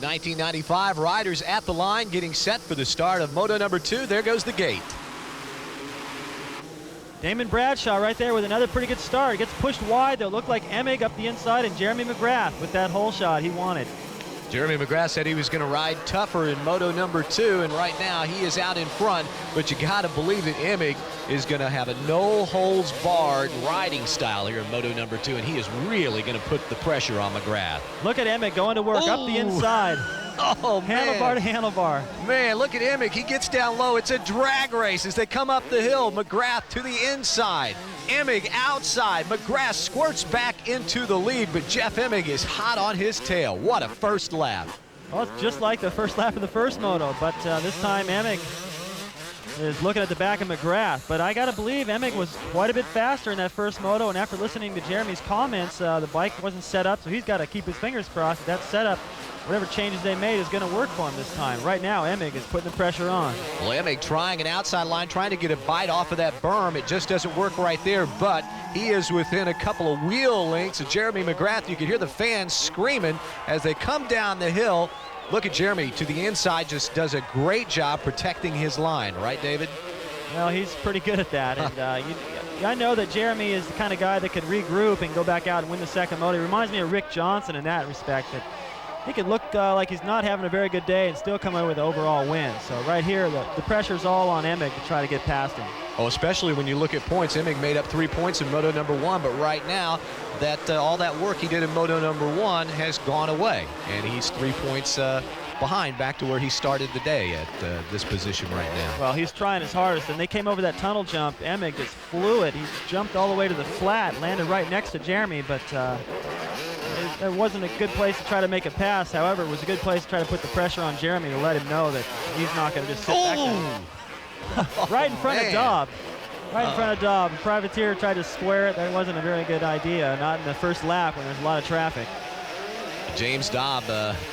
1995 riders at the line getting set for the start of Moto number 2. There goes the gate. Damon Bradshaw right there with another pretty good start. Gets pushed wide. They'll look like Emig up the inside and Jeremy McGrath with that hole shot he wanted. Jeremy McGrath said he was going to ride tougher in Moto number 2, and right now he is out in front, but you got to believe that Emig is going to have a no-holds-barred riding style here in Moto number 2, and he is really going to put the pressure on McGrath. Look at Emig going to work up the inside. Oh, man. Handlebar to handlebar. Man, look at Emig. He gets down low. It's a drag race as they come up the hill. McGrath to the inside. Emig outside. McGrath squirts back into the lead, but Jeff Emig is hot on his tail. What a first lap. Well, it's just like the first lap of the first moto, but this time Emig is looking at the back of McGrath. But I got to believe Emig was quite a bit faster in that first moto, and after listening to Jeremy's comments, the bike wasn't set up, so he's got to keep his fingers crossed that setup, whatever changes they made, is going to work for him this time. Right now, Emig is putting the pressure on. Well, Emig trying an outside line, trying to get a bite off of that berm. It just doesn't work right there, but he is within a couple of wheel lengths of Jeremy McGrath. You can hear the fans screaming as they come down the hill. Look at Jeremy to the inside, just does a great job protecting his line. Right, David? Well, he's pretty good at that. And I know that Jeremy is the kind of guy that could regroup and go back out and win the second moto. He reminds me of Rick Johnson in that respect, that he could look like he's not having a very good day and still come away with an overall win. So right here, the pressure's all on Emig to try to get past him. Oh, especially when you look at points. Emig made up 3 points in Moto number 1, but right now, that all that work he did in Moto number 1 has gone away, and he's 3 points behind, back to where he started the day at this position right now. Well, he's trying his hardest, and they came over that tunnel jump. Emig just flew it. He jumped all the way to the flat, landed right next to Jeremy, but there wasn't a good place to try to make a pass. However, it was a good place to try to put the pressure on Jeremy to let him know that he's not going to just sit back there. Right in front of Dobb. Right in front of Dobb. Privateer tried to square it. That wasn't a very good idea, not in the first lap when there's a lot of traffic. James Dobb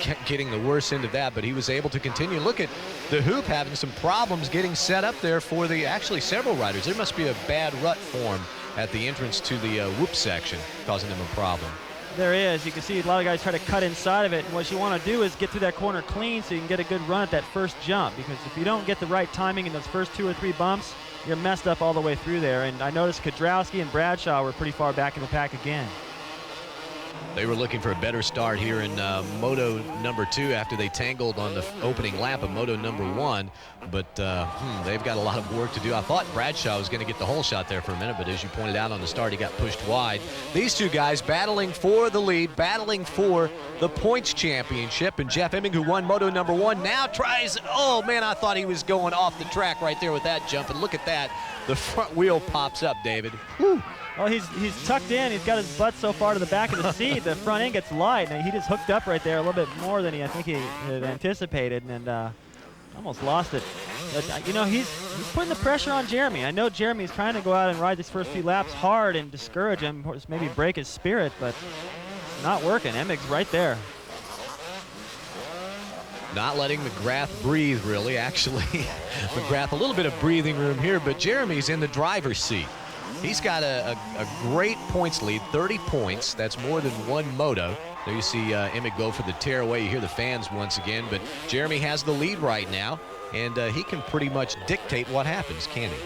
kept getting the worst end of that, but he was able to continue. Look at the hoop having some problems getting set up there for actually several riders. There must be a bad rut form at the entrance to the whoop section, causing them a problem. There is. You can see a lot of guys try to cut inside of it, and what you want to do is get through that corner clean so you can get a good run at that first jump, because if you don't get the right timing in those first 2 or 3 bumps, you're messed up all the way through there. And I noticed Kudrowski and Bradshaw were pretty far back in the pack again. They were looking for a better start here in Moto number 2 after they tangled on the opening lap of Moto number 1, but they've got a lot of work to do. I thought Bradshaw was going to get the hole shot there for a minute, but as you pointed out on the start, he got pushed wide. These two guys battling for the lead, battling for the points championship, and Jeff Emig, who won Moto number 1, now tries, oh man, I thought he was going off the track right there with that jump, and look at that, the front wheel pops up, David. Whew. Well, he's tucked in. He's got his butt so far to the back of the seat. The front end gets light, and he just hooked up right there a little bit more than I think he had anticipated, and almost lost it. But, you know, he's putting the pressure on Jeremy. I know Jeremy's trying to go out and ride these first few laps hard and discourage him, or maybe break his spirit, but it's not working. Emig's right there. Not letting McGrath breathe, really, actually. McGrath, a little bit of breathing room here, but Jeremy's in the driver's seat. He's got a great points lead, 30 points. That's more than one moto. There you see Emig go for the tearaway. You hear the fans once again, but Jeremy has the lead right now, and he can pretty much dictate what happens, can't he?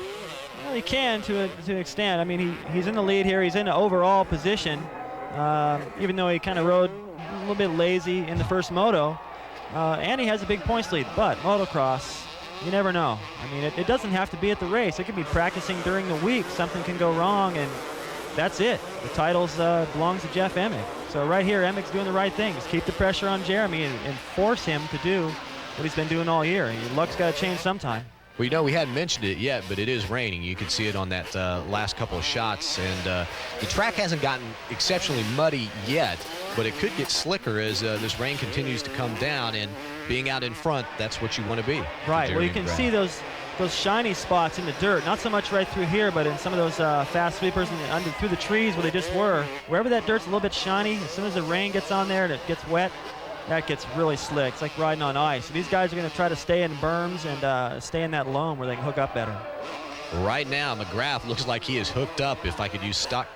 Well, he can to an extent. I mean, he's in the lead here. He's in the overall position, even though he kind of rode a little bit lazy in the first moto. And he has a big points lead, but motocross, you never know. I mean, it doesn't have to be at the race. It could be practicing during the week. Something can go wrong, and that's it. The titles belongs to Jeff Emig. So right here, Emig's doing the right thing. Just keep the pressure on Jeremy and force him to do what he's been doing all year. Your luck's got to change sometime. Well, you know, we hadn't mentioned it yet, but it is raining. You can see it on that last couple of shots, and the track hasn't gotten exceptionally muddy yet, but it could get slicker as this rain continues to come down, and being out in front, that's what you want to be. Right. Well, you can see those shiny spots in the dirt, not so much right through here, but in some of those fast sweepers and through the trees where they just were. Wherever that dirt's a little bit shiny, as soon as the rain gets on there and it gets wet, that gets really slick. It's like riding on ice. So these guys are going to try to stay in berms and stay in that loam where they can hook up better. Right now, McGrath looks like he is hooked up, if I could use stock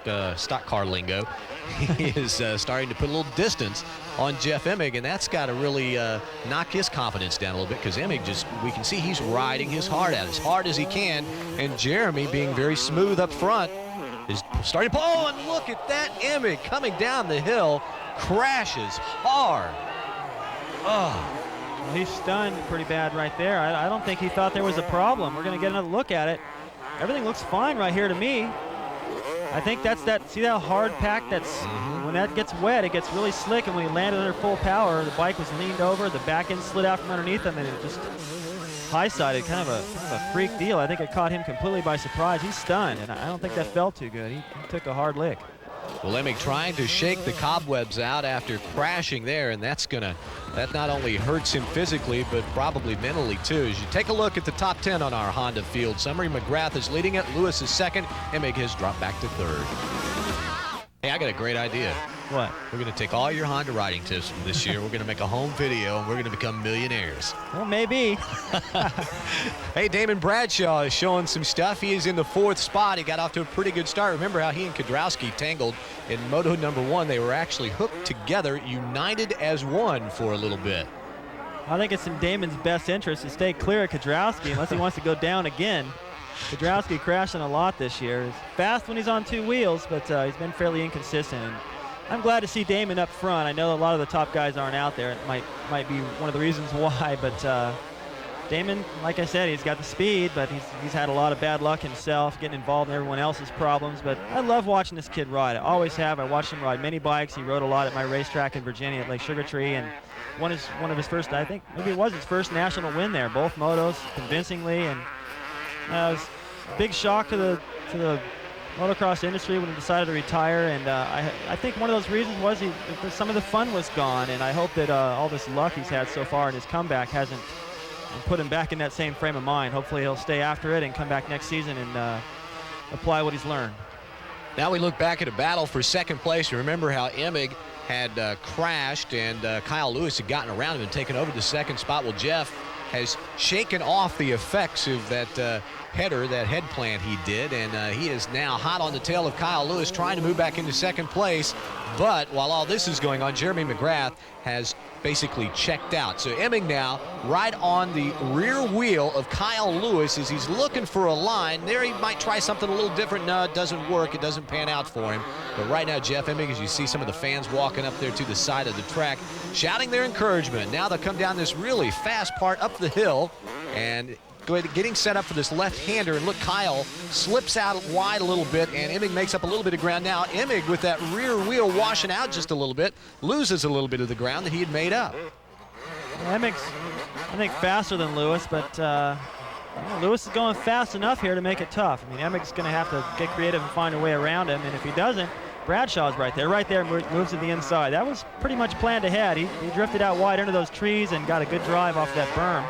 car lingo. He is starting to put a little distance on Jeff Emig, and that's got to really knock his confidence down a little bit, because Emig we can see he's riding his heart out as hard as he can, and Jeremy, being very smooth up front, is starting to pull. Oh, and look at that. Emig coming down the hill, crashes hard. Oh. Well, he's stunned pretty bad right there. I don't think he thought there was a problem. We're going to get another look at it. Everything looks fine right here to me. I think that's see that hard pack when that gets wet, it gets really slick, and when he landed under full power, the bike was leaned over, the back end slid out from underneath him, and it just high-sided, kind of a freak deal. I think it caught him completely by surprise. He's stunned, and I don't think that felt too good. He took a hard lick. Well, Emig trying to shake the cobwebs out after crashing there, and that not only hurts him physically, but probably mentally too. As you take a look at the top 10 on our Honda field summary, McGrath is leading it, Lewis is second, Emig has dropped back to third. Hey, I got a great idea. What? We're going to take all your Honda riding tips from this year. We're going to make a home video, and we're going to become millionaires. Well, maybe. Hey, Damon Bradshaw is showing some stuff. He is in the 4th spot. He got off to a pretty good start. Remember how he and Kedrowski tangled in Moto #1. They were actually hooked together, united as one for a little bit. I think it's in Damon's best interest to stay clear of Kedrowski unless he wants to go down again. Kedrowski crashing a lot this year. He's fast when he's on 2 wheels, but he's been fairly inconsistent. And I'm glad to see Damon up front. I know a lot of the top guys aren't out there. It might be one of the reasons why, but Damon, like I said, he's got the speed, but he's had a lot of bad luck himself, getting involved in everyone else's problems. But I love watching this kid ride. I always have. I watched him ride many bikes. He rode a lot at my racetrack in Virginia at Lake Sugar Tree, and one of his first, I think maybe it was his first national win there, both motos, convincingly. And it was a big shock to the motocross industry when he decided to retire, and I think one of those reasons was some of the fun was gone, and I hope that all this luck he's had so far in his comeback hasn't put him back in that same frame of mind. Hopefully he'll stay after it and come back next season and apply what he's learned. Now we look back at a battle for second place. You remember how Emig had crashed, and Kyle Lewis had gotten around him and taken over the second spot. Well, Jeff has shaken off the effects of that head plant he did, and he is now hot on the tail of Kyle Lewis, trying to move back into second place. But while all this is going on, Jeremy McGrath has basically checked out. So Emig now right on the rear wheel of Kyle Lewis as he's looking for a line. There he might try something a little different. No, it doesn't work. It doesn't pan out for him. But right now, Jeff Emig, as you see some of the fans walking up there to the side of the track, shouting their encouragement. Now they'll come down this really fast part up the hill and getting set up for this left-hander, and look, Kyle slips out wide a little bit, and Emig makes up a little bit of ground. Now Emig, with that rear wheel washing out just a little bit, loses a little bit of the ground that he had made up. Emig's, I think, faster than Lewis, but Lewis is going fast enough here to make it tough. I mean, Emig's going to have to get creative and find a way around him, and if he doesn't, Bradshaw's right there, moves to the inside. That was pretty much planned ahead. He drifted out wide under those trees and got a good drive off that berm.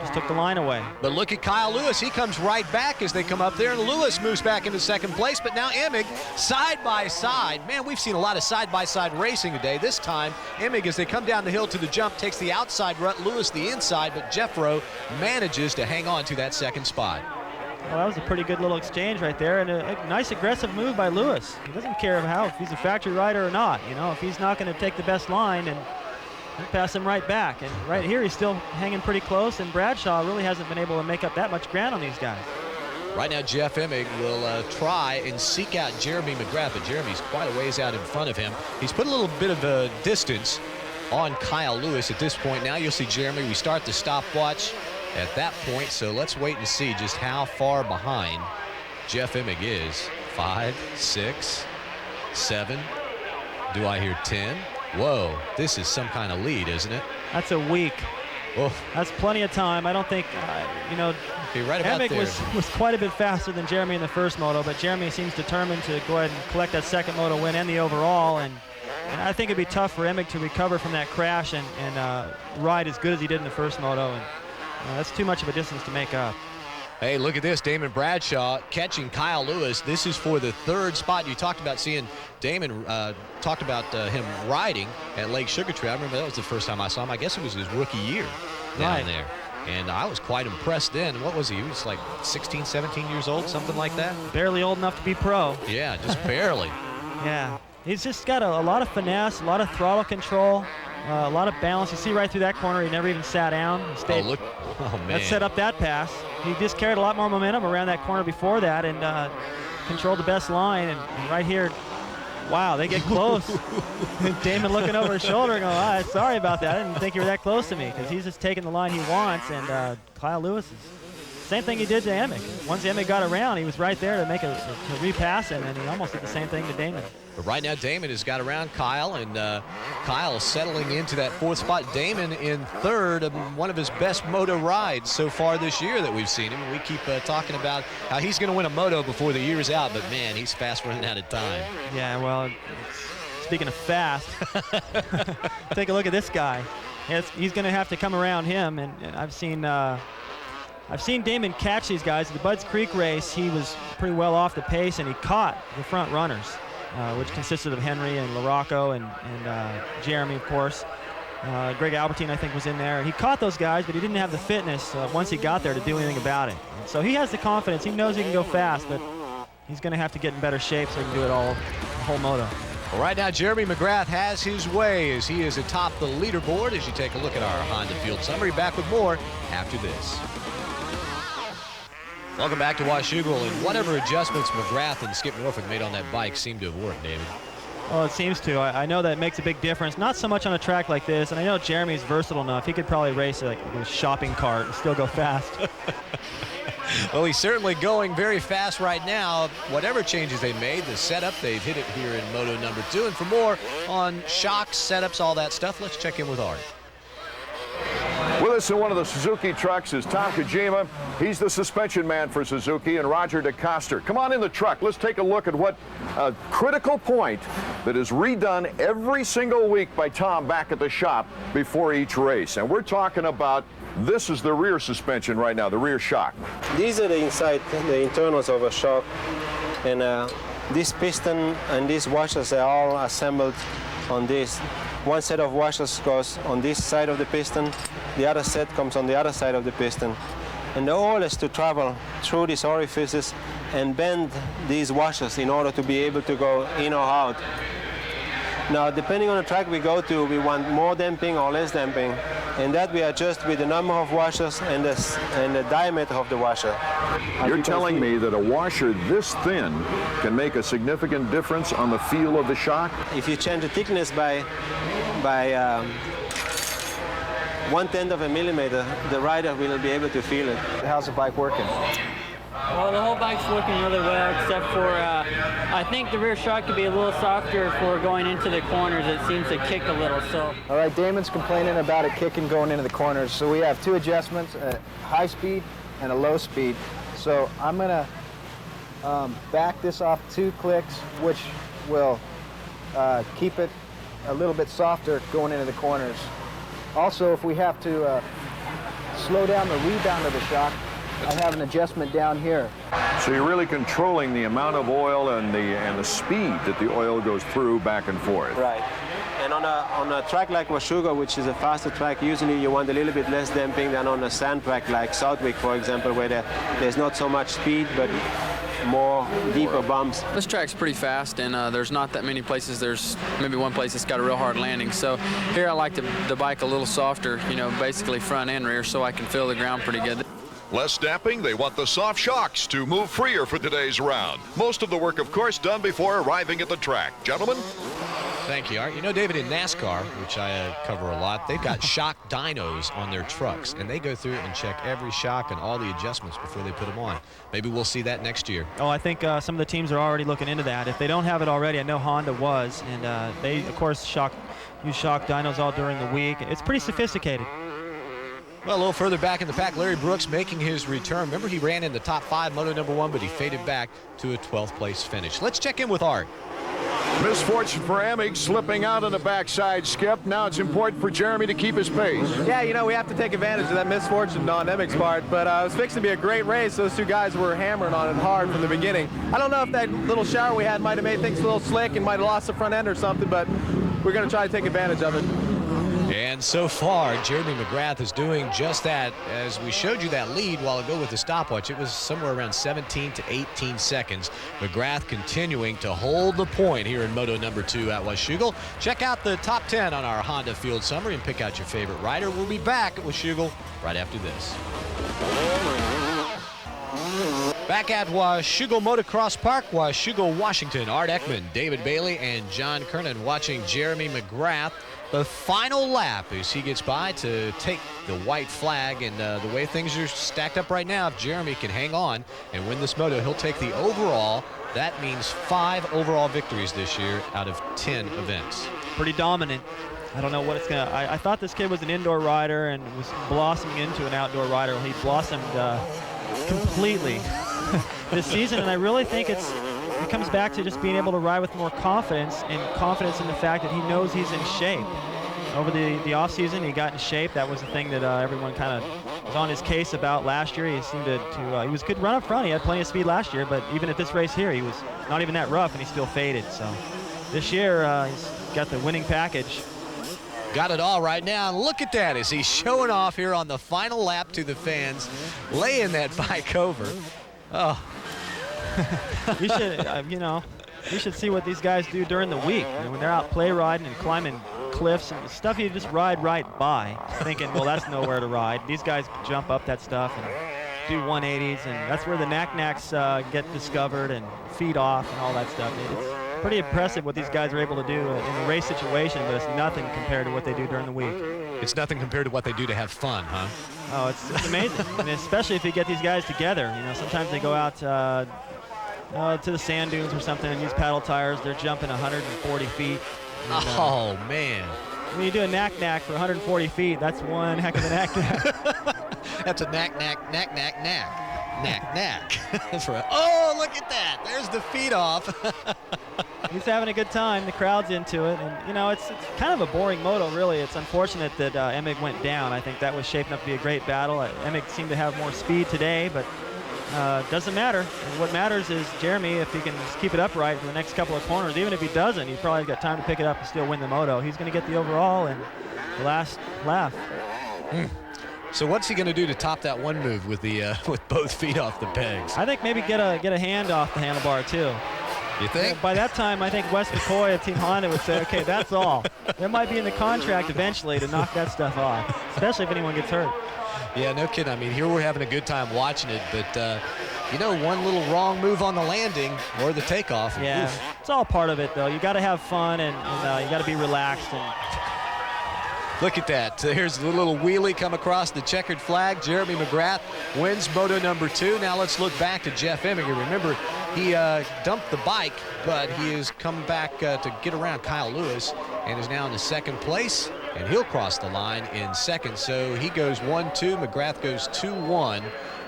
Just took the line away. But look at Kyle Lewis. He comes right back as they come up there, and Lewis moves back into second place. But now Emig, side by side. Man, we've seen a lot of side-by-side racing today. This time, Emig, as they come down the hill to the jump, takes the outside rut, Lewis the inside, but Jeffro manages to hang on to that second spot. Well, that was a pretty good little exchange right there, and a nice aggressive move by Lewis. He doesn't care if he's a factory rider or not. You know, if he's not going to take the best line, and pass him right back. And right here, he's still hanging pretty close, and Bradshaw really hasn't been able to make up that much ground on these guys. Right now, Jeff Emig will try and seek out Jeremy McGrath, but Jeremy's quite a ways out in front of him. He's put a little bit of a distance on Kyle Lewis at this point. Now you'll see Jeremy. We start the stopwatch at that point, so let's wait and see just how far behind Jeff Emig is. 5, 6, 7. Do I hear 10? Whoa, this is some kind of lead, isn't it? That's a week. Whoa. That's plenty of time. I don't think, You're right about Emig there. was quite a bit faster than Jeremy in the first moto, but Jeremy seems determined to go ahead and collect that second moto win and the overall. And I think it'd be tough for Emig to recover from that crash and ride as good as he did in the first moto. And that's too much of a distance to make up. Hey, look at this. Damon Bradshaw catching Kyle Lewis. This is for the third spot. You talked about seeing Damon, talked about him riding at Lake Sugar Tree. I remember that was the first time I saw him. I guess it was his rookie year down there. And I was quite impressed then. What was he? He was like 16, 17 years old, something like that? Barely old enough to be pro. Yeah, just barely. Yeah. He's just got a lot of finesse, a lot of throttle control, a lot of balance. You see right through that corner, he never even sat down. He stayed, Oh, man. that set up that pass. He just carried a lot more momentum around that corner before that and controlled the best line. And right here, wow, they get close. Damon looking over his shoulder and going, sorry about that. I didn't think you were that close to me, because he's just taking the line he wants. And Kyle Lewis is same thing he did to Emig. Once Emig got around, he was right there to make to repass him, and he almost did the same thing to Damon. But right now, Damon has got around Kyle, and Kyle settling into that 4th spot. Damon in 3rd, one of his best moto rides so far this year that we've seen him. We keep talking about how he's going to win a moto before the year's out, but man, he's fast running out of time. Yeah, well, speaking of fast, take a look at this guy. He's going to have to come around him, and I've seen Damon catch these guys. At the Budds Creek race, he was pretty well off the pace, and he caught the front runners, which consisted of Henry and LaRocco and Jeremy, of course. Greg Albertine, I think, was in there. He caught those guys, but he didn't have the fitness once he got there to do anything about it. And so he has the confidence. He knows he can go fast, but he's going to have to get in better shape so he can do it all, the whole moto. Well, right now, Jeremy McGrath has his way as he is atop the leaderboard as you take a look at our Honda Field Summary. Back with more after this. Welcome back to Washougal, and whatever adjustments McGrath and Skip Norfolk made on that bike seem to have worked, David. Well, it seems to. I know that makes a big difference. Not so much on a track like this, and I know Jeremy's versatile enough. He could probably race like a shopping cart and still go fast. Well, he's certainly going very fast right now. Whatever changes they made, the setup, they've hit it here in Moto number 2. And for more on shocks, setups, all that stuff, let's check in with Art. With us in one of the Suzuki trucks is Tom Kojima. He's the suspension man for Suzuki, and Roger DeCoster. Come on in the truck. Let's take a look at what a critical point that is redone every single week by Tom back at the shop before each race. And we're talking about, this is the rear suspension right now, the rear shock. These are the inside, the internals of a shock. And this piston and these washers are all assembled on this. One set of washers goes on this side of the piston, the other set comes on the other side of the piston. And the goal is to travel through these orifices and bend these washers in order to be able to go in or out. Now, depending on the track we go to, we want more damping or less damping, and that we adjust with the number of washers and the diameter of the washer. You're telling me that a washer this thin can make a significant difference on the feel of the shock? If you change the thickness by 1/10 of a millimeter, the rider will be able to feel it. How's the bike working? Well, the whole bike's working really well, except for I think the rear shock could be a little softer for going into the corners. It seems to kick a little. So. All right, Damon's complaining about it kicking going into the corners. So we have 2 adjustments, a high speed and a low speed. So I'm gonna back this off 2 clicks, which will keep it a little bit softer going into the corners. Also, if we have to slow down the rebound of the shock, I have an adjustment down here. So you're really controlling the amount of oil and the speed that the oil goes through back and forth. Right. And on a track like Washougal, which is a faster track, usually you want a little bit less damping than on a sand track like Southwick, for example, where there's not so much speed, but more deeper bumps. This track's pretty fast, and there's not that many places. There's maybe one place that's got a real hard landing. So here I like the bike a little softer, you know, basically front and rear, so I can feel the ground pretty good. Less damping, they want the soft shocks to move freer for today's round. Most of the work, of course, done before arriving at the track. Gentlemen? Thank you, Art. You know, David, in NASCAR, which I cover a lot, they've got shock dynos on their trucks, and they go through and check every shock and all the adjustments before they put them on. Maybe we'll see that next year. Oh, I think some of the teams are already looking into that. If they don't have it already, I know Honda was, and they, of course, use shock dynos all during the week. It's pretty sophisticated. Well, a little further back in the pack, Larry Brooks making his return. Remember, he ran in the top 5, Moto number 1, but he faded back to a 12th place finish. Let's check in with Art. Misfortune for Emig, slipping out on the backside, Skip. Now it's important for Jeremy to keep his pace. Yeah, you know, we have to take advantage of that misfortune on Emig's part, but it was fixing to be a great race. Those 2 guys were hammering on it hard from the beginning. I don't know if that little shower we had might have made things a little slick and might have lost the front end or something, but we're going to try to take advantage of it. And so far, Jeremy McGrath is doing just that. As we showed you that lead while ago with the stopwatch, it was somewhere around 17 to 18 seconds. McGrath continuing to hold the point here in Moto number 2 at Washougal. Check out the top 10 on our Honda Field Summary and pick out your favorite rider. We'll be back at Washougal right after this. Back at Washougal Motocross Park, Washougal, Washington. Art Ekman, David Bailey, and John Kernan watching Jeremy McGrath. The final lap as he gets by to take the white flag. And the way things are stacked up right now, if Jeremy can hang on and win this moto, he'll take the overall. That means 5 overall victories this year out of 10 events. Pretty dominant. I don't know what it's going to... I thought this kid was an indoor rider and was blossoming into an outdoor rider. He blossomed completely this season, and I really think it comes back to just being able to ride with more confidence, and confidence in the fact that he knows he's in shape. Over the off season, he got in shape. That was the thing that everyone kind of was on his case about last year. He seemed to he was a good run up front. He had plenty of speed last year, but even at this race here, he was not even that rough, and he still faded. So this year, he's got the winning package. Got it all right now. Look at that as he's showing off here on the final lap to the fans, laying that bike over. Oh. You should, you should see what these guys do during the week. When they're out play riding and climbing cliffs and stuff you just ride right by, thinking, well, that's nowhere to ride. These guys jump up that stuff and do 180s, and that's where the knack-knacks get discovered and feed off and all that stuff. It's pretty impressive what these guys are able to do in a race situation, but it's nothing compared to what they do during the week. It's nothing compared to what they do to have fun, huh? Oh, it's amazing. And especially if you get these guys together. Sometimes they go out to the sand dunes or something and use paddle tires. They're jumping 140 feet. And, oh, man. When you do a knack-knack for 140 feet, that's one heck of a knack-knack. That's a knack-knack, knack-knack-knack. Knack-knack. Oh, look at that. There's the feed off. He's having a good time. The crowd's into it. And, it's kind of a boring moto, really. It's unfortunate that Emig went down. I think that was shaping up to be a great battle. Emig seemed to have more speed today, but doesn't matter. And what matters is Jeremy, if he can just keep it upright for the next couple of corners. Even if he doesn't, he's probably got time to pick it up and still win the moto. He's going to get the overall and the last lap. So what's he going to do to top that one move with the with both feet off the pegs? I think maybe get a hand off the handlebar too. You think? By that time, I think Wes McCoy of Team Honda would say, okay, that's all. There might be in the contract eventually to knock that stuff off, especially if anyone gets hurt. Yeah, no kidding. I mean, here we're having a good time watching it, but one little wrong move on the landing or the takeoff. Yeah, oof. It's all part of it, though. You got to have fun and you got to be relaxed. And look at that. Here's the little wheelie come across the checkered flag. Jeremy McGrath wins moto number 2. Now let's look back to Jeff Emig. Remember, he dumped the bike, but he has come back to get around Kyle Lewis and is now in the second place, and he'll cross the line in second. So he goes 1-2. McGrath goes 2-1,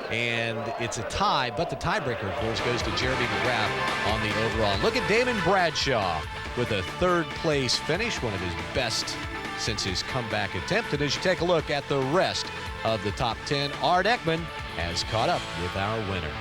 and it's a tie, but the tiebreaker, of course, goes to Jeremy McGrath on the overall. Look at Damon Bradshaw with a third place finish, one of his best since his comeback attempt. And as you take a look at the rest of the top 10, Art Ekman has caught up with our winner.